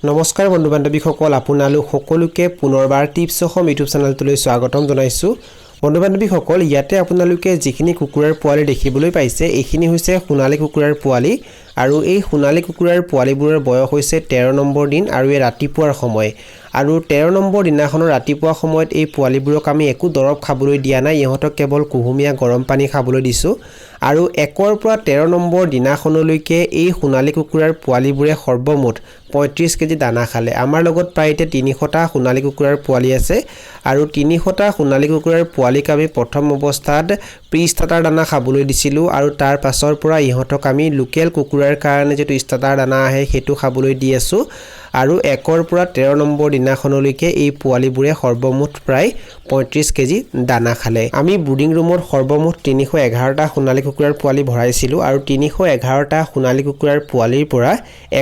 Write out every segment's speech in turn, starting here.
নমস্কাৰ বন্ধু বান্ধৱীসকল আপোনালোক সকলোকে পুনৰবাৰ টিপছ অসম ইউটিউব চেনেলটোলৈ স্বাগতম জনাইছোঁ। বন্ধু বান্ধৱীসকল ইয়াতে আপোনালোকে যিখিনি কুকুৰাৰ পোৱালি দেখিবলৈ পাইছে এইখিনি হৈছে সোণালী কুকুৰাৰ পোৱালি আৰু এই সোণালী কুকুৰাৰ পোৱালিবোৰৰ বয়স হৈছে 13 নম্বৰ দিন আৰু এই ৰাতিপুৱাৰ সময় আৰু 13 নম্বৰ দিনাখনৰ ৰাতিপুৱা সময়ত এই পোৱালিবোৰক আমি একো দৰব খাবলৈ দিয়া নাই, ইহঁতক কেৱল কুহুমীয়া গৰম পানী খাবলৈ দিছোঁ আৰু 1ৰ পৰা 13 নম্বৰ দিনাখনলৈকে এই সোণালী কুকুৰাৰ পোৱালিবোৰে সৰ্বমুঠ 35 কেজি দানা খালে। আমাৰ লগত প্ৰায় 300টা সোণালী কুকুৰাৰ পোৱালি আছে আৰু 300টা সোণালী কুকুৰাৰ পোৱালিক আমি প্ৰথম অৱস্থাত প্ৰি ষ্টাৰ্টাৰ দানা খাবলৈ দিছিলোঁ আৰু তাৰ পাছৰ পৰা ইহঁতক আমি লোকেল কুকুৰাৰ কাৰণে যেটো ষ্টাৰ্টাৰ দানা আহে সেইটো খাবলৈ দি আছো আৰু 1ৰ পৰা 13 নম্বৰ দিনাখনলৈকে এই পোৱালিবোৰে সৰ্বমুঠ প্ৰায় 35 কেজি দানা খালে। আমি ব্ৰুডিং ৰুমত সৰ্বমুঠ 311টা সোণালী কুকুৰাৰ পোৱালি ভৰাইছিলোঁ আৰু 311টা সোণালী কুকুৰাৰ পোৱালিৰ পৰা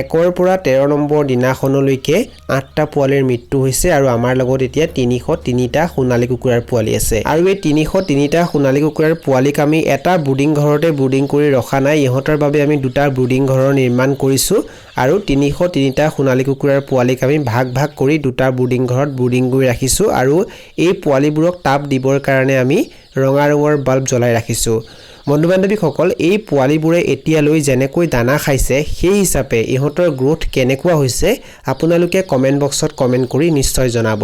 1ৰ পৰা 13 নম্বৰ দিনাখনলৈকে 8টা পোৱালিৰ মৃত্যু হৈছে আৰু আমাৰ লগত এতিয়া 303টা সোণালী কুকুৰাৰ পোৱালি আছে আৰু এই 303টা সোণালী কুকুৰাৰ পোৱালিক আমি এটা ব্ৰুডিং ঘৰতে ব্ৰুডিং কৰি ৰখা নাই, ইহঁতৰ বাবে আমি দুটা ব্ৰুডিং ঘৰৰ নিৰ্মাণ কৰিছোঁ আৰু 303টা সোণালী কুকুৰাৰ পোৱালিক আমি ভাগ ভাগ কৰি দুটা ব্ৰুডিং ঘৰত ব্ৰুডিং কৰি ৰাখিছোঁ আৰু এই পোৱালিবোৰক তাপ দিবৰ কাৰণে আমি ৰঙা ৰঙৰ বাল্ব জ্বলাই ৰাখিছোঁ। বন্ধু বান্ধৱীসকল এই পোৱালিবোৰে এতিয়ালৈ যেনেকৈ দানা খাইছে সেই হিচাপে ইহঁতৰ গ্ৰোথ কেনেকুৱা হৈছে আপোনালোকে কমেন্ট বক্সত কমেন্ট কৰি নিশ্চয় জনাব।